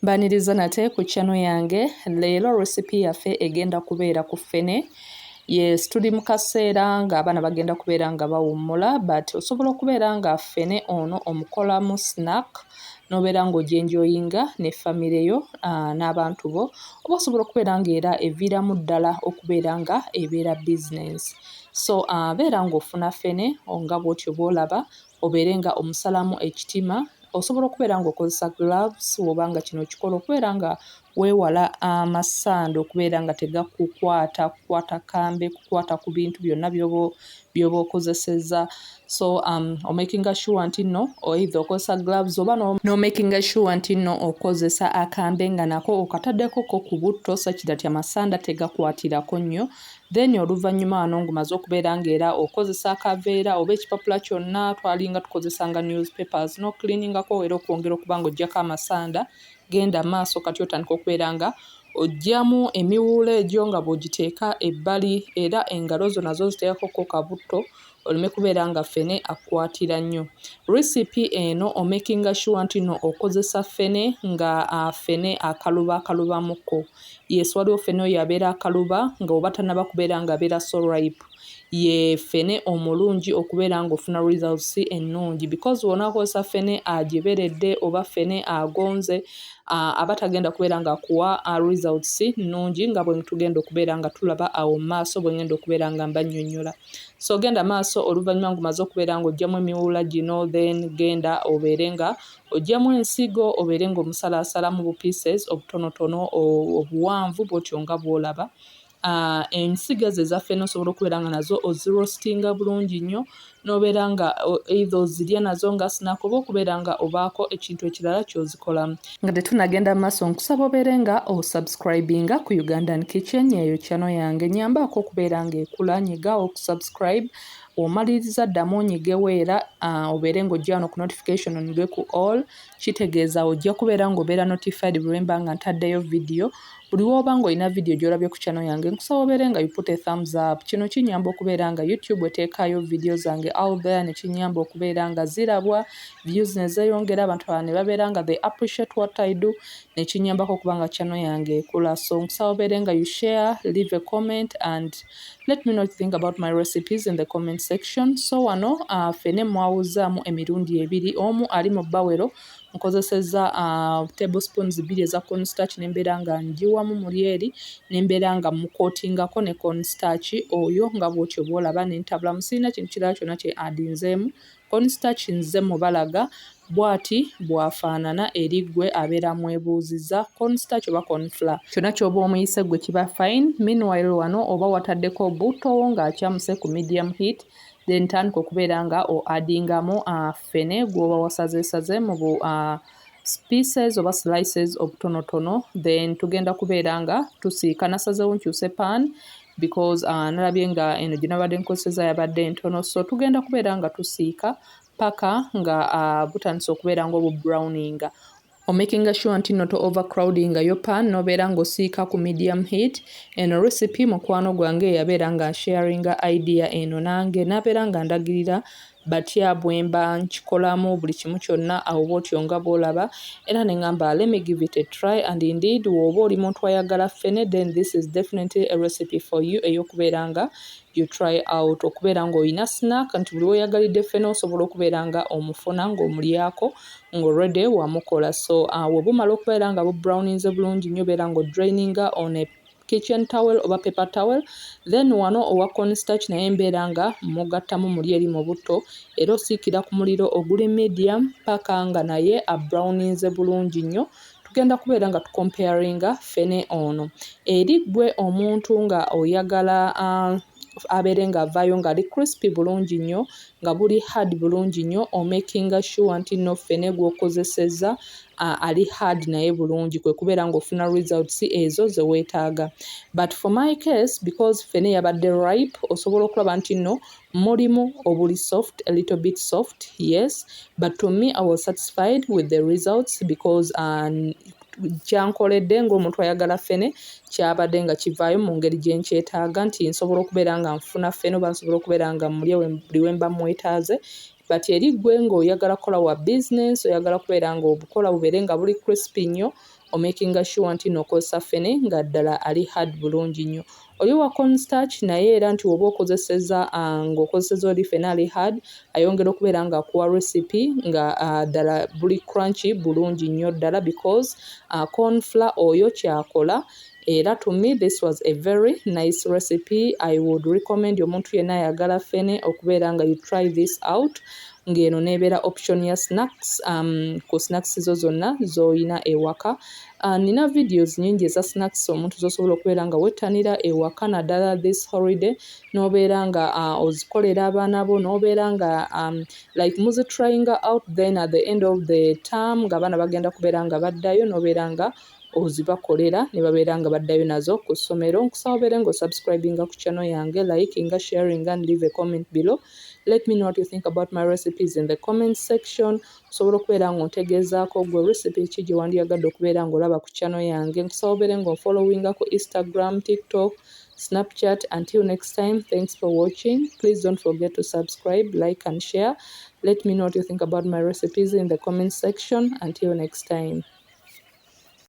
Mbaniriza nate ku channel yange. Leero recipe yaffe egenda kubeera ku ffene. Yes, tuli mu kaseera ng'abaana bagenda kubeera nga bawummula, but osobola okubeera nga ffene ono omukolamu snack n'obeera ng'ogyenjoyinga ne famire yo n'abantu bo, oba osobola okubeera ng'era eviiramu ddala okubeera nga ebeera business. So beera ng'ofuna ffene nga bw'otyo bw'olaba, obeere nga omusalamu ekitima. Osobola okubeera ng'okozesa gloves bw'oba nga kino okikola, okubeera nga weewala amasanda okubeera nga kukwata kambe, kukwata ku bintu byonna by'oba okozesezza. So omakinga sure nti nno either okozesa gloves oba n'omakinga sure nti nno okozesa akambe nga nako okataddeko ku butto such that amasanda tegakwatirako nnyo. Then oluvannyuma wano ngumaze okubeera ng'era okozesa akaveera oba ekipapula kyonna twalinga tukozesanga newspapers n'ocleaningako era okwongera okuba ng'oggyako amasanda. Genda maaso kati otandika okubeera nga oggyamu emiwuula egyo nga bw'ogiteeka ebbali, era engalo zo nazo ziteekako kabutto oleme kubeera nga ffene akkwatira nnyo. Recipe eno omakinga sure nti nno okozesa ffene nga ffene akalubamuko. Yes, waliwo ffene oyo abeera akaluba nga oba tannaba kubeera nga abeera so ripe. Ye ffene omulungi okubeera ng'ofuna results ennungi, because w'onaakozesa ffene agiberedde oba ffene agonze aba tagenda kubeera ng'akuwa results nnungi nga bwe tugenda okubeera nga tulaba awo mu maaso bwe ngenda okubeera nga mbannyonnyola. So genda maaso oluvannyuma ngumaze okubeera ng'oggyamu emiwuula gino, then genda obeere nga oggyamu ensigo, obeere ng'omusalaasala mu bu pieces obutonotono obuwanvu bw'otyo nga bw'olaba. Ensigo ezo eza ffene osobola okubeera nga nazo ozirostinga bulungi nnyo, n'obeera nga either ozirya nazo nga snack oba okubeera nga obaako ekintu ekirala ky'ozikolamu. Nga tetunagenda mu maaso nkusaba obeere nga osubscribinga ku Ugandan Kitchen, eyo channel yange. Nyambaako okubeera ng'ekula, nyiga okusubscribe. Omaliriza ddamu onyigewo era obeere ng'ojja wano ku notification onyige ku all. Kitegeeza ojja kubeera ng'obeera notified bwe mba nga ntaddeyo video. Buli w'oba ng'olina video gy'olabye ku channel yange, nkusaba obeere nga you put a thumbs up. Kino kinyamba okubeera nga YouTube eteekayo video zange out there, ne kinyamba okubeera nga zirabwa, views ne zeeyongera, abantu abalala ne babeera nga they appreciate what I do, ne kinyambako okuba nga channel yange ekula. So nkusaba obeere nga you share, leave a comment and let me know what you think about my recipes in the comment section. So wano ffene mwawuzaamu emirundi ebiri. Omu ali mu bbawero, nkozesezza tablespoons 2 eza cornstarch n'embeera nga ngiwamu muli eri, n'embeera nga mukootingako ne cornstarch oyo nga bw'otyo bw'olaba, ne ntabulamu. Sirina kintu kirala kyonna kye adinzeemu. Cornstarch nze mubalaga bw'ati bw'afaanana eri ggwe abeera mwebuuzizza. Cornstarch oba cornflour kyonna ky'oba omuyise ggwe kiba fine. Meanwhile wano oba wataddeko butto ng'akyamuse ku medium heat, then tandika okubeera nga o-addingamu ffene gw'oba wasazeesaze mu bu pieces oba slices obutonotono. Then tugenda kubeera nga tusiika. Nasazeewo nkyuse pan because nalabye nga eno gye nabadde nkozeseza yabadde ntono, so tugenda kubeera nga tusiika paka nga butandise okubeera ng'obu-browninga. Omakinga sure nti nno to overcrowdinga yo pan, n'obeera ng'osiika ku medium heat. Eno recipe mukwano gwange yabeera nga sharinga idea eno nange, n'abeera nga ndagirira batya bwe mba nkikolamu buli kimu kyonna awo bw'otyo nga bw'olaba, era ne ngamba let me give it a try, and indeed w'oba oli muntu ayagala ffene, then this is definitely a recipe for you ey'okubeera nga you try out. Okubeera ng'olina snack nti buli weeyagalidde ffene osobola okubeera nga omufuna ng'omulyako ng'already wamukola. So bwe bumala okubeera nga bu-browninze bulungi nnyo, obeera ng'odraininga on a kitchen towel oba paper towel. Then wano owa cornstarch naye mbeera nga mugattamu muli eri mu butto, era osiikira ku muliro oguli medium paka nga naye abrowninze bulungi nnyo. Tugenda kubeera nga tukomparinga ffene ono. Eri ggwe omuntu nga oyagala abeere nga avaayo nga ali crispy bulungi nnyo, nga buli hard bulungi nnyo, omakinga sure nti nno ffene gw'okozesezza ali hard naye bulungi, kwe kubeera ng'ofuna results ezo ze weetaaga. But for my case, because ffene yabadde ripe, osobola okulaba nti nno mulimu obuli soft, a little bit soft, yes, but to me I was satisfied with the results because kyankoledde ng'omuntu ayagala ffene kyabadde nga kivaayo mu ngeri gye nkyetaaga, nti nsobola okubeera nga nfuna ffene oba nsobola okubeera nga mulya buli we mba mwetaaze. But eri ggwe ng'oyagala kukola wa business, oyagala kubeera ng'obukola bubeere nga buli crispy nnyo, omakinga sure nti n'okozesa ffene nga ddala ali hard bulungi nnyo. Oli wa cornstarch naye era nti woba okozeseza ng'okozeseza oli ffene ali hard, ayongera okubeera nga akuwa recipe nga ddala buli crunchy bulungi nnyo ddala because corn flour oyo kyakola. Era to me this was a very nice recipe. I would recommend omuntu yenna ayagala ffene okubeera nga you try this out. Ng'eno nebeera option ya snacks ku snacks zo zonna z'oyina ewaka. Nina videos nyingi eza snacks omuntu z'osobola okubeera nga wettanira ewaka naddala this holiday, n'obeera nga ozikolera abaana bo, n'obeera nga like muzitryinga out, then at the end of the term ng'abaana bagenda kubeera nga baddayo, n'obeera nga ozibakolera ne babeera nga baddayo nazo ku ssomero. Nkusaba obeere ng'osubscribinga ku channel yange, likinga, sharing and leave a comment below. Let me know what you think about my recipes in the comment section. Osobola okubeera ng'ontegeezaako gwe recipe ki gye wandiyagadde okubeera ng'olaba ku channel yange. Nkusaba obeere ng'onfollowinga ku Instagram, TikTok, Snapchat. Until next time, thanks for watching. Please don't forget to subscribe, like and share. Let me know what you think about my recipes in the comment section. Until next time.